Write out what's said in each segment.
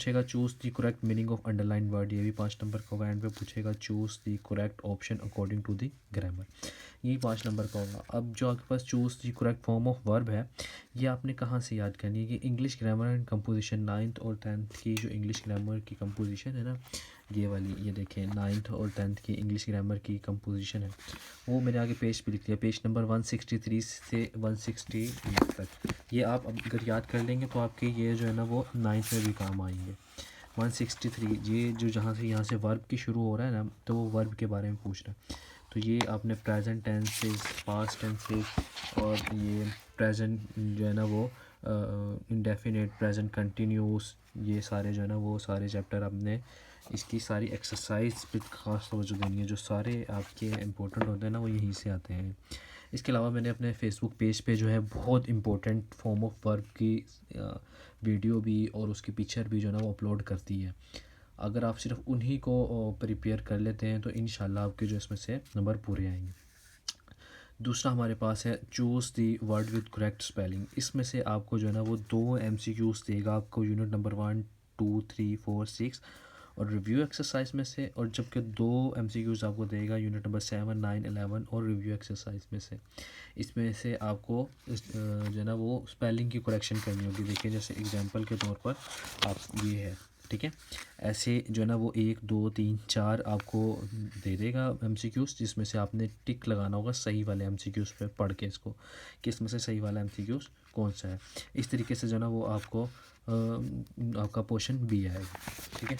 पूछेगा choose the correct meaning of underline word, ये भी 5 नंबर का होगा। एंड पे पूछेगा choose the correct option according to the grammar, ये 5 नंबर का होगा। अब जो आपके पास choose the correct form of verb है, ये आपने कहाँ से याद करनी है कि English grammar and composition 9th और 10th की जो इंग्लिश ग्रामर की कंपोजिशन है ना, ये वाली, ये देखें 9th और 10th की इंग्लिश ग्रामर की कंपोजिशन है, वो मैंने आगे पेज पे लिख दिया, पेज नंबर 163 से 168 तक। ये आप अगर याद कर लेंगे तो आपके ये जो है ना वो 9th में भी काम आएंगे। 163, ये जो जहाँ से यहाँ से वर्ब की शुरू हो रहा है ना, तो वो वर्ब के बारे में पूछ रहा है। तो ये आपने प्रेजेंट टेंसेस, पास्ट टेंसेस और ये प्रेजेंट जो है ना वो इंडेफिनिट, प्रेजेंट कंटिन्यूस, ये सारे जो है ना वो सारे चैप्टर आपने इसकी सारी एक्सरसाइज पे खास तवज्जो देनी है। जो सारे आपके इम्पोर्टेंट होते हैं ना वो यहीं से आते हैं। इसके अलावा मैंने अपने फेसबुक पेज पे जो है बहुत इंपॉर्टेंट फॉर्म ऑफ वर्ब की वीडियो भी और उसकी पिक्चर भी जो है ना वो अपलोड करती है। अगर आप सिर्फ उन्हीं को प्रिपेयर कर लेते हैं तो इंशाल्लाह आपके जो इसमें से नंबर पूरे आएंगे। दूसरा हमारे पास है choose the word with correct spelling, इसमें से आपको जो है ना वो 2 MCQs देगा आपको यूनिट नंबर 1, 2, 3, 4, 6 और रिव्यू एक्सरसाइज में से, और जबकि 2 MCQs आपको देगा यूनिट नंबर 7, 9, 11 और रिव्यू एक्सरसाइज में से। इसमें से आपको जो है ना वो स्पेलिंग की करेक्शन करनी होगी। देखिए जैसे एग्जांपल के तौर पर आप ये है, ठीक है, ऐसे जो है ना वो 1, 2, 3, 4 आपको दे देगा MCQs, जिसमें से आपने टिक लगाना होगा सही वाले MCQs पे पढ़ के इसको, कि इसमें से सही वाला MCQs कौन सा है। इस तरीके से जो है ना वो आपको आपका पोर्शन बी आएगा, ठीक है।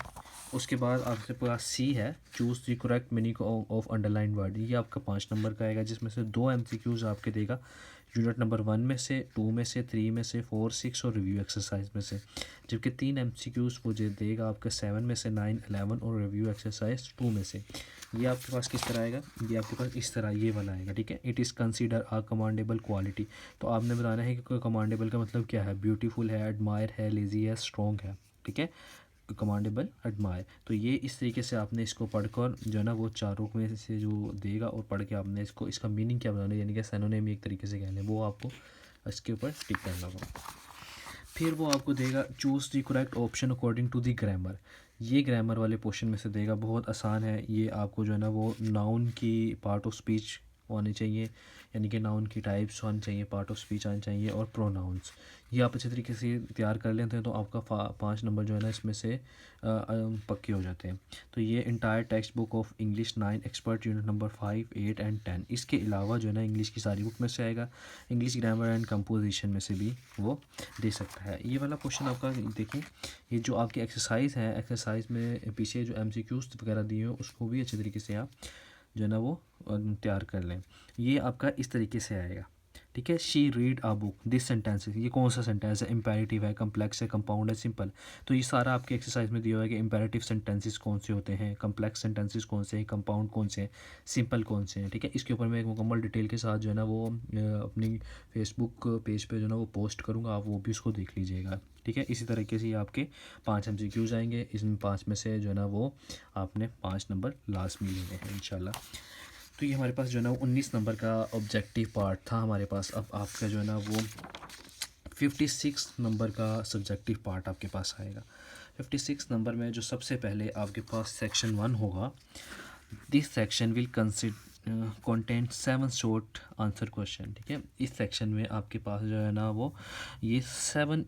उसके बाद आपके पास सी है, choose the correct meaning of underline word, ये आपका 5 नंबर का आएगा, जिसमें से 2 MCQs आपके देगा यूनिट नंबर 1 में से, 2 में से, 3 में से, 4, 6 और रिव्यू एक्सरसाइज में से। जबकि 3 MCQs वो जो देगा आपके 7 में से, 9, 11 और रिव्यू एक्सरसाइज 2 में से। ये आपके पास किस तरह आएगा, ये आपके पास इस तरह ये वाला आएगा, ठीक है। It is consider a commendable quality, तो आपने बताना है कि कमांडेबल का मतलब क्या है, ब्यूटीफुल है, एडमायर है, लेजी है, स्ट्रॉन्ग है, ठीक है। कमांडेबल, एडमायर, तो ये इस तरीके से आपने इसको पढ़कर जो है ना वो चारों में से जो देगा और पढ़ के आपने इसको इसका मीनिंग क्या बताना है, यानी कि सिनोनिम एक तरीके से कह लें, वो आपको इसके ऊपर टिक करना होगा। फिर वो आपको देगा choose the correct option according to the grammar, ये ग्रामर वाले पोर्शन में से देगा, बहुत आसान है ये। आपको जो है ना वो नाउन की पार्ट ऑफ स्पीच आनी चाहिए, यानी कि नाउन की टाइप्स आनी चाहिए, पार्ट ऑफ स्पीच आनी चाहिए और प्रोनाउंस, ये आप अच्छे तरीके से तैयार कर लेते हैं तो आपका 5 नंबर जो है ना इसमें से पक्के हो जाते हैं। तो ये entire text book of English 9 expert unit number 5, 8 and 10, इसके अलावा जो है ना इंग्लिश की सारी बुक में से आएगा, इंग्लिश ग्रामर एंड कंपोजिशन में से भी वो दे सकता है। ये वाला क्वेश्चन आपका देखें, ये जो आपकी एक्सरसाइज है, एक्सरसाइज में पीछे जो MCQs वगैरह दिए हैं उसको भी अच्छे तरीके से आप जो है ना वो तैयार कर लें। ये आपका इस तरीके से आएगा, ठीक है। She read a book, this sentences, ये कौन सा सेंटेंस है, इम्पेरेटिव है, कम्प्लेक्स है, कंपाउंड है, सिंपल। तो ये सारा आपके एक्सरसाइज में दिया हुआ है कि इम्पेरेटिव सेंटेंसेस कौन से होते हैं, कम्प्लेक्स सेंटेंसेस कौन से हैं, कंपाउंड कौन से हैं, सिंपल कौन से हैं, ठीक है। इसके ऊपर मैं एक मुकम्मल डिटेल के साथ जो है ना वो अपनी फेसबुक पेज पे जो है ना वो पोस्ट करूँगा, आप वो भी उसको देख लीजिएगा, ठीक है। इसी तरीके से ये आपके 5 MCQs आएंगे, इसमें 5 में से जो है ना वो आपने 5 नंबर लास्ट में लेने हैं इंशाल्लाह। तो ये हमारे पास जो है ना 19 नंबर का ऑब्जेक्टिव पार्ट था हमारे पास। अब आपका जो है ना वो 56 नंबर का सब्जेक्टिव पार्ट आपके पास आएगा। 56 नंबर में जो सबसे पहले आपके पास सेक्शन 1 होगा, this section will content 7 short answer question, ठीक है। इस सेक्शन में आपके पास जो है ना वो ये 7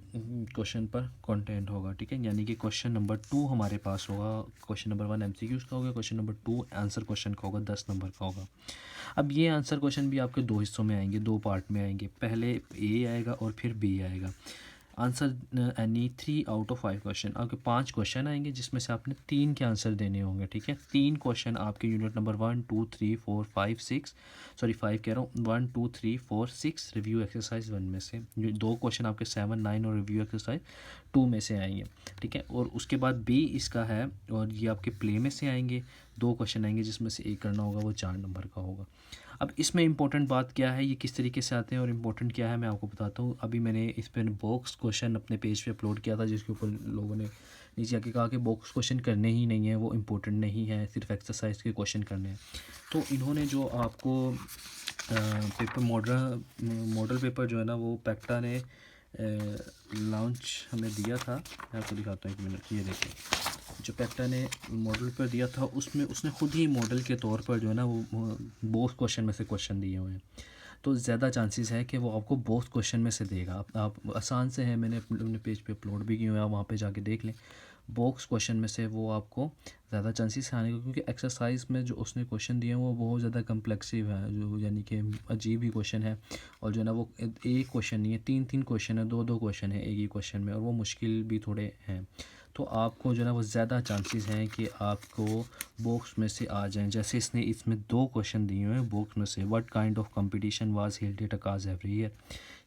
क्वेश्चन पर कंटेंट होगा, ठीक है। यानी कि क्वेश्चन नंबर 2 हमारे पास होगा, क्वेश्चन नंबर 1 MCQs का होगा, क्वेश्चन नंबर 2 आंसर क्वेश्चन का होगा, 10 नंबर का होगा। अब ये आंसर क्वेश्चन भी आपके 2 हिस्सों में आएंगे, 2 पार्ट में आएंगे, पहले A आएगा और फिर B आएगा। Answer any 3 out of 5 question, आपके 5 क्वेश्चन आएंगे जिसमें से आपने 3 के आंसर देने होंगे, ठीक है। 3 क्वेश्चन आपके यूनिट नंबर 1, 2, 3, 4, 5, 6, सॉरी 5 कह रहा हूँ, 1, 2, 3, 4, 6 रिव्यू एक्सरसाइज 1 में से, 2 क्वेश्चन आपके 7, 9 और रिव्यू एक्सरसाइज 2 में से आएंगे, ठीक है। और उसके बाद B इसका है और ये आपके प्ले में से आएंगे, 2 क्वेश्चन आएंगे जिसमें से एक करना होगा, वो 4 नंबर का होगा। अब इसमें इंपॉर्टेंट बात क्या है, ये किस तरीके से आते हैं और इम्पोर्टेंट क्या है मैं आपको बताता हूँ। अभी मैंने इस पर बॉक्स क्वेश्चन अपने पेज पे अपलोड किया था, जिसके ऊपर लोगों ने नीचे आके कहा कि बॉक्स क्वेश्चन करने ही नहीं है, वो इम्पोर्टेंट नहीं है, सिर्फ एक्सरसाइज के क्वेश्चन करने हैं। तो इन्होंने जो आपको पेपर मॉडल पेपर जो है ना वो पैक्टा ने लॉन्च हमें दिया था, मैं आपको दिखाता हूँ 1 मिनट। ये देखिए जो पेक्टा ने मॉडल पर दिया था उसमें उसने खुद ही मॉडल के तौर पर जो है ना वो बहुत क्वेश्चन में से क्वेश्चन दिए हुए हैं। तो ज़्यादा चांसेस है कि वो आपको बहुत क्वेश्चन में से देगा। आप आसान से है, मैंने अपने पेज पे अपलोड भी किए हुए हैं, आप वहाँ पे जाके देख लें। बॉक्स क्वेश्चन में से वो आपको ज़्यादा चांसेस आने के, क्योंकि एक्सरसाइज में जो उसने क्वेश्चन दिए हैं वो बहुत ज़्यादा कम्प्लेक्सिव है, जो यानी कि अजीब ही क्वेश्चन है। और जो है ना वो एक क्वेश्चन नहीं है, 3 क्वेश्चन है, 2 क्वेश्चन है एक ही क्वेश्चन में, और वो मुश्किल भी थोड़े हैं। तो आपको जो है ना वो ज़्यादा चांसेस हैं कि आपको बॉक्स में से आ जाएं। जैसे इसमें 2 क्वेश्चन दिए हुए हैं बॉक्स में से। What kind of competition was held at अकाज एवरी ईयर,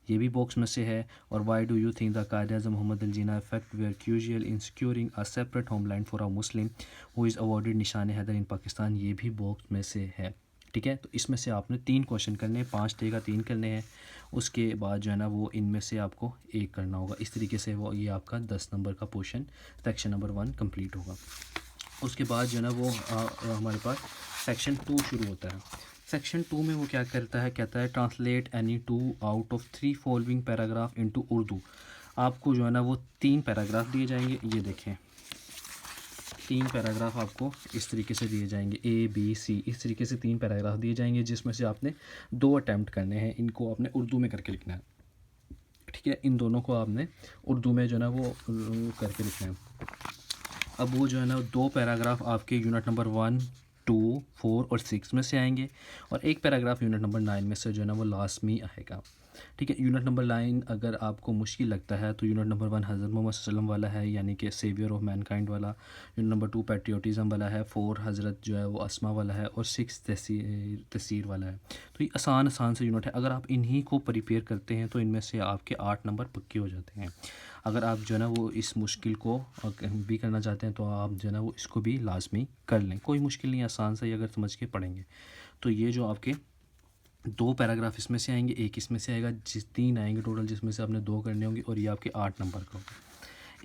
ये भी बॉक्स में से है। और why do you think the Quaid-e-Azam Mohammad Ali Jinnah effect were crucial in securing a separate homeland for a Muslim who is awarded Nishan Haider इन पाकिस्तान, ये भी बॉक्स में से है। ठीक है, तो इसमें से आपने 3 क्वेश्चन करने हैं, 5 देगा 3 करने हैं। उसके बाद जो है ना वो इनमें से आपको एक करना होगा। इस तरीके से वो ये आपका 10 नंबर का पोर्शन सेक्शन नंबर 1 कंप्लीट होगा। उसके बाद जो है ना वो हमारे पास सेक्शन 2 शुरू होता है। सेक्शन 2 में वो क्या करता है, कहता है translate any 2 out of 3 following paragraph into Urdu. आपको जो है ना वो 3 पैराग्राफ दिए जाएंगे। ये देखें 3 पैराग्राफ आपको इस तरीके से दिए जाएंगे, ABC, इस तरीके से 3 पैराग्राफ दिए जाएंगे, जिसमें से आपने 2 अटैम्प्ट करने हैं। इनको आपने उर्दू में करके लिखना है। ठीक है, इन दोनों को आपने उर्दू में जो है ना वो करके लिखना है। अब वो जो है ना 2 पैराग्राफ आपके यूनिट नंबर 1, 2, 4 और 6 में से आएंगे, और एक पैराग्राफ यूनिट नंबर 9 में से जो है ना वो लाजमी आएगा। ठीक है, यूनिट नंबर 9 अगर आपको मुश्किल लगता है तो यूनिट नंबर 1 हज़रत मोहम्मद सल्लल्लाहु अलैहि वसल्लम वाला है, यानी कि सेवियर ऑफ मैनकाइंड वाला। यूनिट नंबर 2 पैट्रियोटिज़म वाला है। 4 हज़रत जो है वो अस्मा वाला है। और 6 तसीर वाला है। तो ये आसान से यूनिट है। अगर आप इन्हीं को प्रिपेयर करते हैं तो इनमें से आपके 8 नंबर पक्के हो जाते हैं। अगर आप जो है ना वो इस मुश्किल को भी करना चाहते हैं तो आप जो है ना वो इसको भी लाजमी कर लें। कोई मुश्किल नहीं, आसान से ही अगर समझ के पढ़ेंगे तो ये जो आपके 2 पैराग्राफ इसमें से आएंगे, एक इसमें से आएगा, 3 आएंगे टोटल, जिसमें से आपने 2 करने होंगे, और ये आपके 8 नंबर का होगा।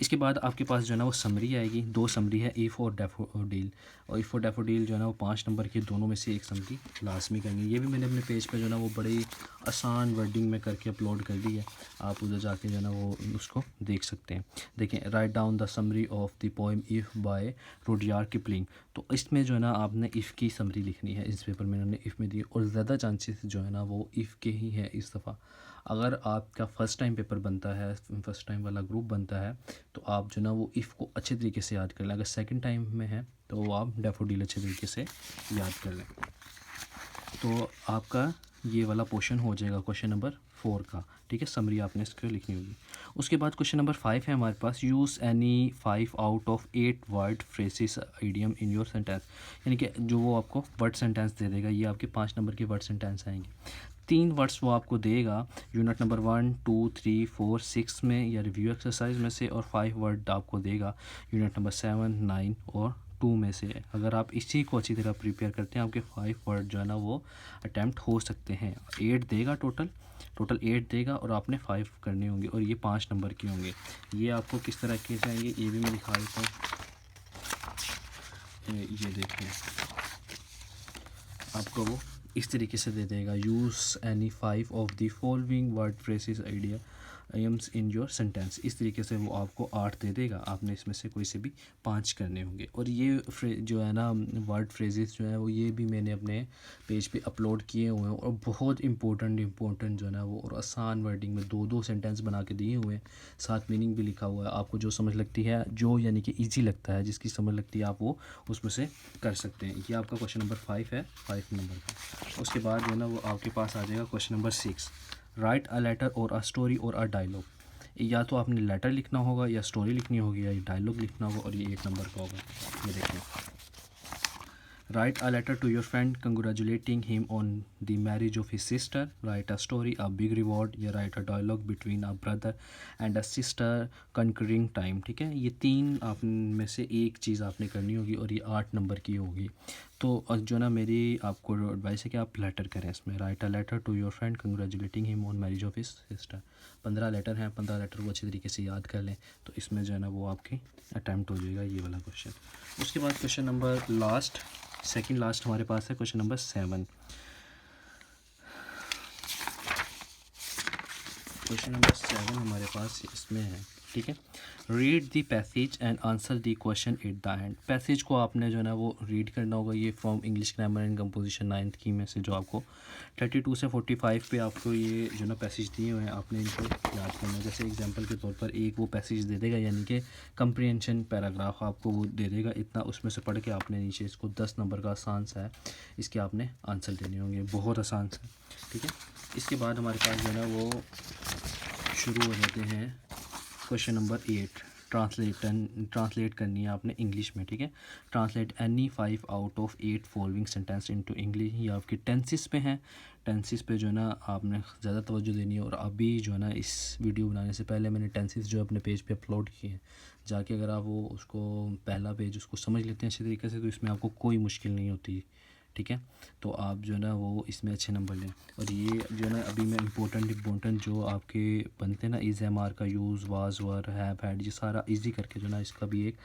इसके बाद आपके पास जो है ना वो समरी आएगी। 2 समरी है, ई फॉर डैफोडिल, और ई फॉर डैफोडिल जो है ना वो 5 नंबर की, दोनों में से एक समरी लाजमी करनी है। ये भी मैंने अपने पेज पे जो है ना वो बड़ी आसान वर्डिंग में करके अपलोड कर दी है, आप उधर जाके जो है ना वो उसको देख सकते हैं। देखें, write down the summary of the poem if by Rudyard Kipling. तो इसमें जो है ना आपने इफ़ की समरी लिखनी है। इस पेपर में उन्होंने इफ़ में दी, और ज़्यादा चांसेस जो है ना वो इफ़ के ही है इस दफ़ा। अगर आपका फ़र्स्ट टाइम पेपर बनता है, फ़र्स्ट टाइम वाला ग्रुप बनता है, तो आप जो ना वो इफ़ को अच्छे तरीके से याद कर लें। अगर सेकंड टाइम में है तो आप डैफोडिल अच्छे तरीके से याद कर लें। तो आपका ये वाला पोर्शन हो जाएगा क्वेश्चन नंबर 4 का। ठीक है, समरी आपने इसको लिखनी होगी। उसके बाद क्वेश्चन नंबर 5 है हमारे पास, use any 5 out of 8 word phrases idiom in your sentence. यानी कि जो वो आपको वर्ड सेंटेंस दे देगा, ये आपके 5 नंबर के वर्ड सेंटेंस आएंगे। 3 वर्ड्स वो आपको देगा यूनिट नंबर 1, 2, 3, 4, 6 में या रिव्यू एक्सरसाइज में से, और 5 वर्ड आपको देगा यूनिट नंबर 7, 9 और 2 में से। अगर आप इसी को अच्छी तरह प्रिपेयर करते हैं, आपके 5 वर्ड जो है ना वो अटैम्प्ट हो सकते हैं। 8 देगा टोटल 8 देगा, और आपने 5 करने होंगे, और ये 5 नंबर के होंगे। ये आपको किस तरह के से आएंगे ये भी मैं दिखा देता हूँ। ये देखिए आपको वो इस तरीके से दे देगा, use any 5 of the following word phrases idioms in your sentence. इस तरीके से वो आपको 8 दे देगा, आपने इसमें से कोई से भी 5 करने होंगे। और ये जो है ना वर्ड फ्रेजेस जो है वो ये भी मैंने अपने पेज पे अपलोड किए हुए हैं, और बहुत इंपॉर्टेंट जो है ना वो, और आसान वर्डिंग में 2 सेंटेंस बना के दिए हुए हैं, साथ मीनिंग भी लिखा हुआ है। आपको जो समझ लगती है, जो यानी कि ईजी लगता है, जिसकी समझ लगती है, आप वो उसमें से कर सकते हैं। ये आपका क्वेश्चन नंबर 5 है, 5 नंबर का। उसके बाद जो है ना वो आपके पास आ जाएगा question number 6, write a letter और अ स्टोरी और अ डायलॉग। या तो आपने लेटर लिखना होगा, या स्टोरी लिखनी होगी, या डायलॉग लिखना होगा, और ये 1 नंबर का होगा। ये देखिए, write a letter to your friend congratulating him on the marriage of his sister. Write a story, a big reward, या write a dialogue between a brother and a sister conquering time। ठीक है, ये 3 आप में से एक चीज़ आपने करनी होगी, और ये 8 नंबर की होगी। तो जो ना मेरी आपको एडवाइस है कि आप लेटर करें इसमें। Write a letter to your friend congratulating him on marriage of his sister. 15 letter हैं, 15 लेटर को अच्छी तरीके से याद कर लें, तो इसमें जो है ना वो आपकी अटैम्प्ट हो जाएगा ये वाला क्वेश्चन। उसके बाद क्वेश्चन नंबर सेकंड लास्ट हमारे पास है क्वेश्चन नंबर 7। क्वेश्चन नंबर 7 हमारे पास इसमें है, ठीक है। Read the passage and answer the question at the end. Passage को आपने जो है ना वो रीड करना होगा। ये from English grammar and composition 9th की में से जो आपको 32 से 45 पे आपको ये जो ना पैसेज दिए हुए हैं, आपने इनको याद करना है। जैसे एग्जांपल के तौर पर एक वो पैसेज दे देगा, यानी कि कंप्रीहेंशन पैराग्राफ आपको वो दे देगा इतना, उसमें से पढ़ के आपने नीचे इसको 10 नंबर का आसान सा है, इसके आपने आंसर देने होंगे, बहुत आसान सा, ठीक है। इसके बाद हमारे पास जो है ना वो शुरू हो जाते हैं क्वेश्चन नंबर 8। ट्रांसलेट करनी है आपने इंग्लिश में, ठीक है। Translate any 5 out of 8 following sentence into English. ये आपकी टेंसेस पे हैं। टेंसेस पे जो है ना आपने ज़्यादा तवज्जो देनी है। और अभी जो है ना इस वीडियो बनाने से पहले मैंने टेंसेस जो अपने पेज पे अपलोड किए हैं, जाके अगर आप वो उसको पहला पेज उसको समझ लेते हैं अच्छे तरीके से, तो इसमें आपको कोई मुश्किल नहीं होती, ठीक है। तो आप जो है ना वो इसमें अच्छे नंबर लें। और ये जो है ना अभी मैं इम्पोर्टेंट जो आपके बनते हैं ना, इज़ एम आर का use, was were, have had, ये सारा इजी करके जो है ना इसका भी एक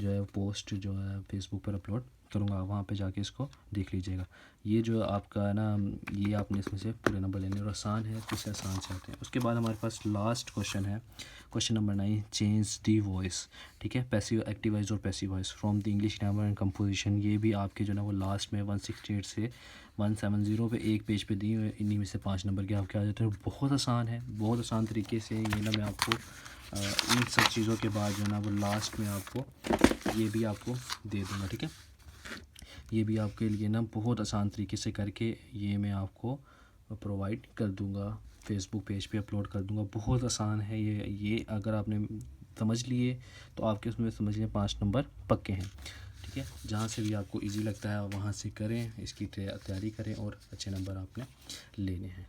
जो है पोस्ट जो है फेसबुक पर अपलोड करूँगा, वहाँ पे जाके इसको देख लीजिएगा। ये जो आपका है ना, ये आपने इसमें से पूरे नंबर लेने, और आसान है तो इसे आसान से आते हैं। उसके बाद हमारे पास लास्ट क्वेश्चन है, question number 9, change the voice, ठीक है। पैसिव, एक्टिव वॉइस और passive voice from the English grammar and composition. ये भी आपके जो है ना वो लास्ट में 168 से 170 पे एक पेज पे दिए हुए, इन्हीं में से 5 नंबर के आपके आ जाते हैं। बहुत आसान है, बहुत आसान तरीके से ये ना मैं आपको इन सब चीज़ों के बाद जो है ना वो लास्ट में आपको ये भी आपको दे दूँगा, ठीक है। ये भी आपके लिए ना बहुत आसान तरीके से करके ये मैं आपको प्रोवाइड कर दूँगा, फेसबुक पेज पे अपलोड कर दूँगा। बहुत आसान है ये अगर आपने समझ लिए तो आपके उसमें समझ लें 5 नंबर पक्के हैं, ठीक है। जहाँ से भी आपको इजी लगता है वहाँ से करें, इसकी तैयारी करें और अच्छे नंबर आपने लेने हैं।